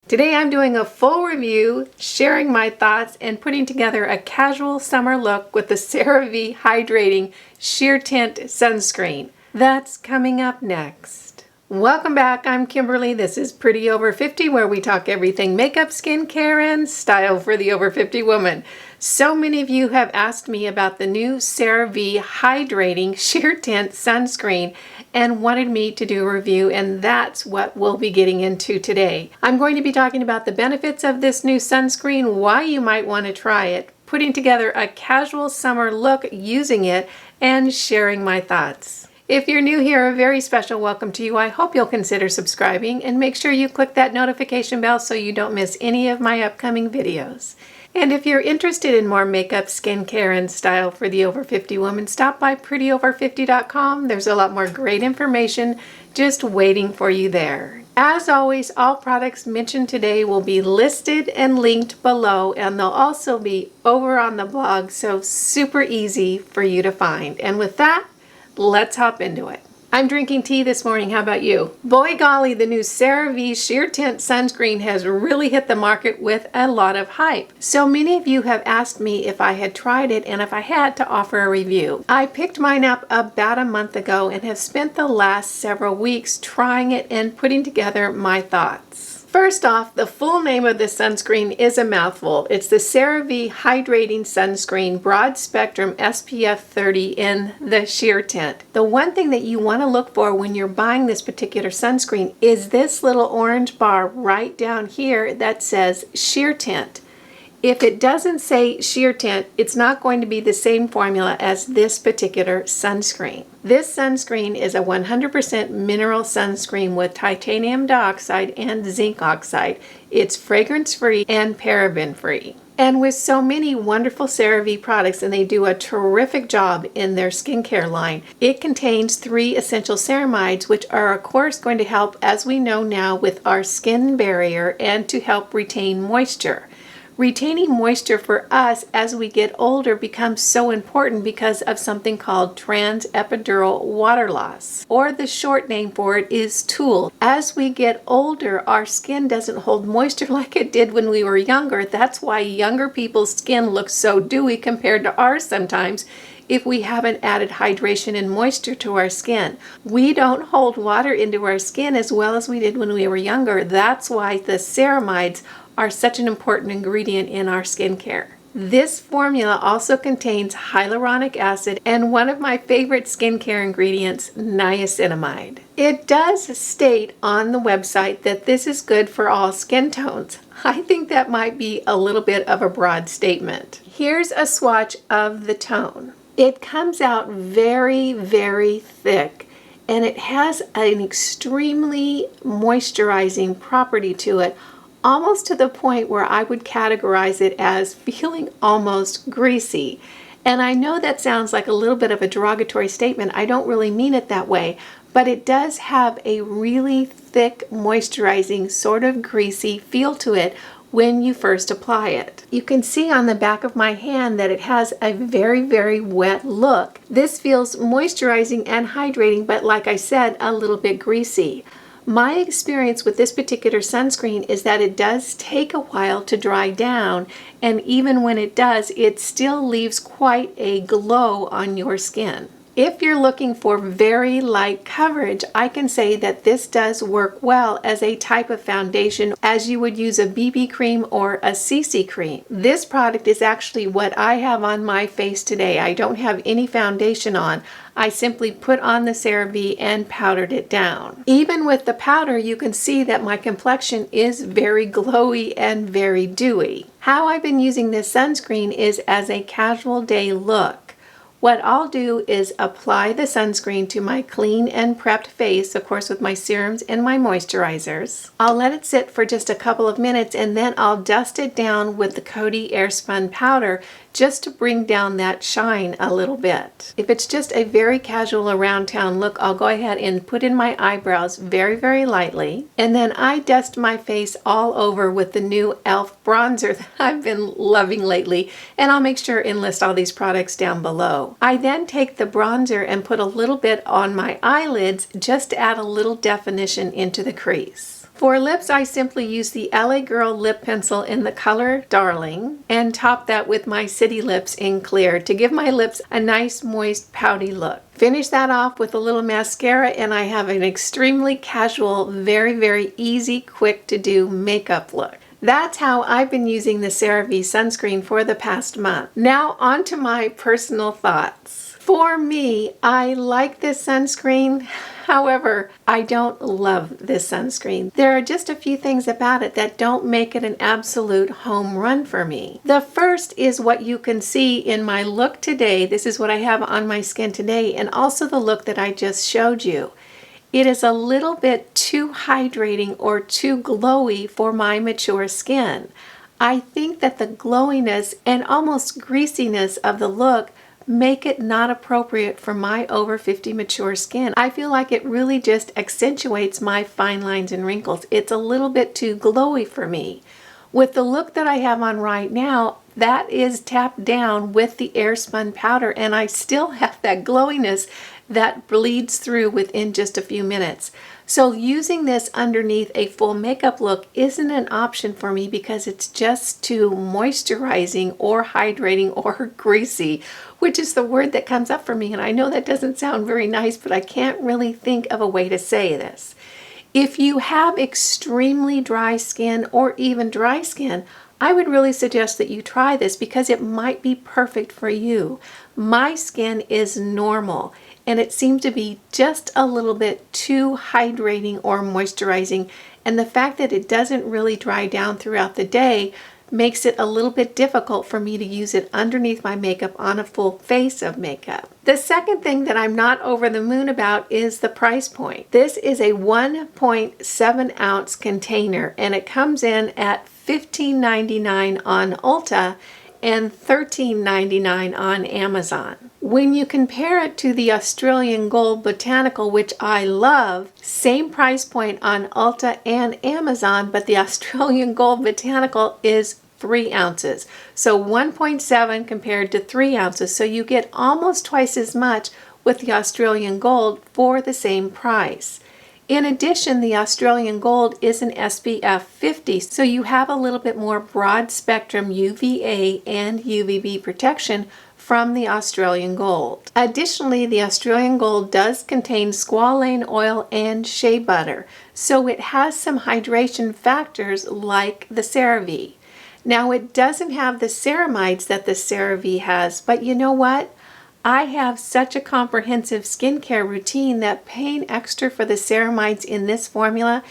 Today I'm doing a full review, sharing my thoughts, and putting together a casual summer look with the CeraVe Hydrating Sheer Tint Sunscreen. That's coming up next. Welcome back, I'm Kimberly. This is Pretty Over 50, where we talk everything makeup, skincare, and style for the over 50 woman. So many of you have asked me about the new CeraVe Hydrating Sheer Tint Sunscreen and wanted me to do a review, and that's what we'll be getting into today. I'm going to be talking about the benefits of this new sunscreen, why you might want to try it, putting together a casual summer look using it, and sharing my thoughts. If you're new here, a very special welcome to you. I hope you'll consider subscribing and make sure you click that notification bell so you don't miss any of my upcoming videos. And if you're interested in more makeup, skincare, and style for the over 50 woman, stop by prettyover50.com. There's a lot more great information just waiting for you there. As always, all products mentioned today will be listed and linked below, and they'll also be over on the blog, so super easy for you to find. And with that, let's hop into it. I'm drinking tea this morning. How about you? Boy golly, the new CeraVe Sheer Tint Sunscreen has really hit the market with a lot of hype. So many of you have asked me if I had tried it and if I had to offer a review. I picked mine up about a month ago and have spent the last several weeks trying it and putting together my thoughts. First off, the full name of this sunscreen is a mouthful. It's the CeraVe Hydrating Sunscreen Broad Spectrum SPF 30 in the sheer tint. The one thing that you want to look for when you're buying this particular sunscreen is this little orange bar right down here that says sheer tint. If it doesn't say sheer tint, it's not going to be the same formula as this particular sunscreen. This sunscreen is a 100% mineral sunscreen with titanium dioxide and zinc oxide. It's fragrance-free and paraben-free. And with so many wonderful CeraVe products, and they do a terrific job in their skincare line, it contains 3 essential ceramides, which are of course going to help, as we know now, with our skin barrier and to help retain moisture. Retaining moisture for us as we get older becomes so important because of something called transepidural water loss, or the short name for it is TOOL. As we get older, our skin doesn't hold moisture like it did when we were younger. That's why younger people's skin looks so dewy compared to ours sometimes if we haven't added hydration and moisture to our skin. We don't hold water into our skin as well as we did when we were younger. That's why the ceramides are such an important ingredient in our skincare. This formula also contains hyaluronic acid and one of my favorite skincare ingredients, niacinamide. It does state on the website that this is good for all skin tones. I think that might be a little bit of a broad statement. Here's a swatch of the tone. It comes out very, very thick, and it has an extremely moisturizing property to it, almost to the point where I would categorize it as feeling almost greasy. And I know that sounds like a little bit of a derogatory statement. I don't really mean it that way, but it does have a really thick, moisturizing, sort of greasy feel to it when you first apply it. You can see on the back of my hand that it has a very, very wet look. This feels moisturizing and hydrating, but like I said, a little bit greasy. My experience with this particular sunscreen is that it does take a while to dry down, and even when it does, it still leaves quite a glow on your skin. If you're looking for very light coverage, I can say that this does work well as a type of foundation as you would use a BB cream or a CC cream. This product is actually what I have on my face today. I don't have any foundation on. I simply put on the CeraVe and powdered it down. Even with the powder, you can see that my complexion is very glowy and very dewy. How I've been using this sunscreen is as a casual day look. What I'll do is apply the sunscreen to my clean and prepped face, of course with my serums and my moisturizers. I'll let it sit for just a couple of minutes and then I'll dust it down with the Coty Airspun powder just to bring down that shine a little bit. If it's just a very casual around town look, I'll go ahead and put in my eyebrows very, very lightly. And then I dust my face all over with the new e.l.f. bronzer that I've been loving lately. And I'll make sure and list all these products down below. I then take the bronzer and put a little bit on my eyelids just to add a little definition into the crease. For lips, I simply use the LA Girl lip pencil in the color Darling and top that with my City Lips in Clear to give my lips a nice, moist, pouty look. Finish that off with a little mascara and I have an extremely casual, very, very easy, quick to do makeup look. That's how I've been using the CeraVe sunscreen for the past month. Now on to my personal thoughts. For me, I like this sunscreen. However, I don't love this sunscreen. There are just a few things about it that don't make it an absolute home run for me. The first is what you can see in my look today. This is what I have on my skin today, and also the look that I just showed you. It is a little bit too hydrating or too glowy for my mature skin. I think that the glowiness and almost greasiness of the look make it not appropriate for my over 50 mature skin. I feel like it really just accentuates my fine lines and wrinkles. It's a little bit too glowy for me. With the look that I have on right now, that is tapped down with the airspun powder, and I still have that glowiness that bleeds through within just a few minutes. So using this underneath a full makeup look isn't an option for me because it's just too moisturizing or hydrating or greasy, which is the word that comes up for me. And I know that doesn't sound very nice, but I can't really think of a way to say this. If you have extremely dry skin or even dry skin, I would really suggest that you try this because it might be perfect for you. My skin is normal and it seemed to be just a little bit too hydrating or moisturizing, and the fact that it doesn't really dry down throughout the day makes it a little bit difficult for me to use it underneath my makeup on a full face of makeup. The second thing that I'm not over the moon about is the price point. This is a 1.7 ounce container and it comes in at $15.99 on Ulta and $13.99 on Amazon. When you compare it to the Australian Gold Botanical, which I love, same price point on Ulta and Amazon, but the Australian Gold Botanical is 3 ounces. So 1.7 compared to 3 ounces. So you get almost twice as much with the Australian Gold for the same price. In addition, the Australian Gold is an SPF 50, so you have a little bit more broad spectrum UVA and UVB protection from the Australian Gold. Additionally, the Australian Gold does contain squalane oil and shea butter, so it has some hydration factors like the CeraVe. Now, it doesn't have the ceramides that the CeraVe has, but you know what? I have such a comprehensive skincare routine that paying extra for the ceramides in this formula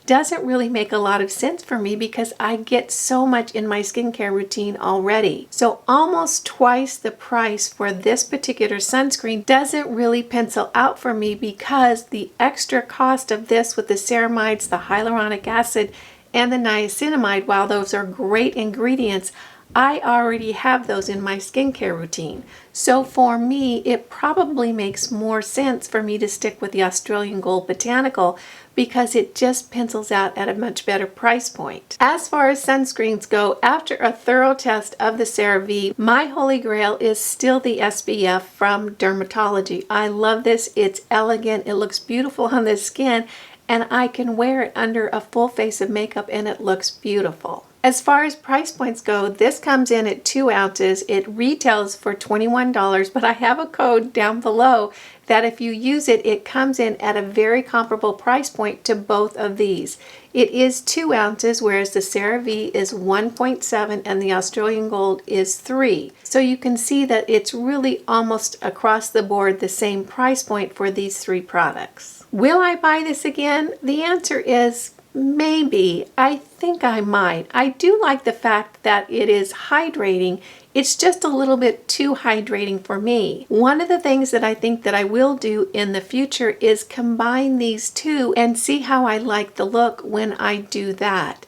doesn't really make a lot of sense for me because I get so much in my skincare routine already. So almost twice the price for this particular sunscreen doesn't really pencil out for me because the extra cost of this with the ceramides, the hyaluronic acid, and the niacinamide, while those are great ingredients, I already have those in my skincare routine. So for me, it probably makes more sense for me to stick with the Australian Gold Botanical because it just pencils out at a much better price point. As far as sunscreens go, after a thorough test of the CeraVe, my holy grail is still the SPF from Dermatology. I love this. It's elegant. It looks beautiful on the skin, and I can wear it under a full face of makeup and it looks beautiful. As far as price points go, this comes in at 2 ounces. It retails for $21, but I have a code down below that if you use it, it comes in at a very comparable price point to both of these. It is 2 ounces, whereas the CeraVe is 1.7 and the Australian Gold is 3. So you can see that it's really almost across the board the same price point for these 3 products. Will I buy this again? The answer is maybe. I think I might. I do like the fact that it is hydrating. It's just a little bit too hydrating for me. One of the things that I think that I will do in the future is combine these two and see how I like the look when I do that.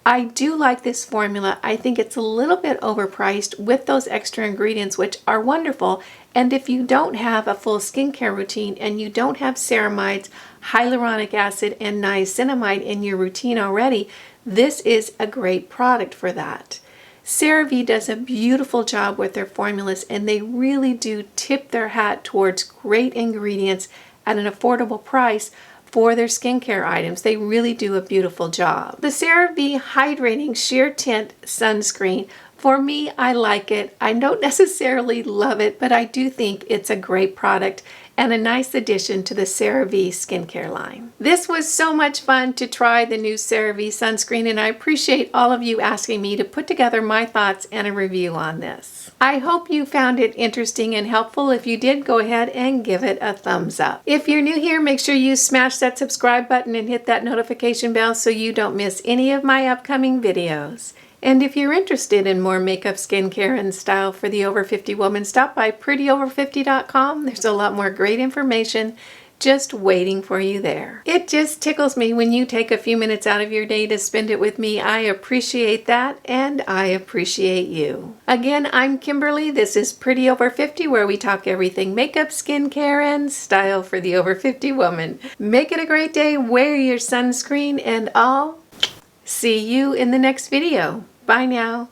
I do like this formula. I think it's a little bit overpriced with those extra ingredients, which are wonderful. And if you don't have a full skincare routine and you don't have ceramides, hyaluronic acid, and niacinamide in your routine already, this is a great product for that. CeraVe does a beautiful job with their formulas, and they really do tip their hat towards great ingredients at an affordable price for their skincare items. They really do a beautiful job. The CeraVe Hydrating Sheer Tint Sunscreen, for me, I like it. I don't necessarily love it, but I do think it's a great product and a nice addition to the CeraVe skincare line. This was so much fun to try the new CeraVe sunscreen, and I appreciate all of you asking me to put together my thoughts and a review on this. I hope you found it interesting and helpful. If you did, go ahead and give it a thumbs up. If you're new here, make sure you smash that subscribe button and hit that notification bell so you don't miss any of my upcoming videos. And if you're interested in more makeup, skincare, and style for the over 50 woman, stop by prettyover50.com. There's a lot more great information just waiting for you there. It just tickles me when you take a few minutes out of your day to spend it with me. I appreciate that, and I appreciate you. Again, I'm Kimberly. This is Pretty Over 50, where we talk everything makeup, skincare, and style for the over 50 woman. Make it a great day. Wear your sunscreen, and I'll see you in the next video. Bye now.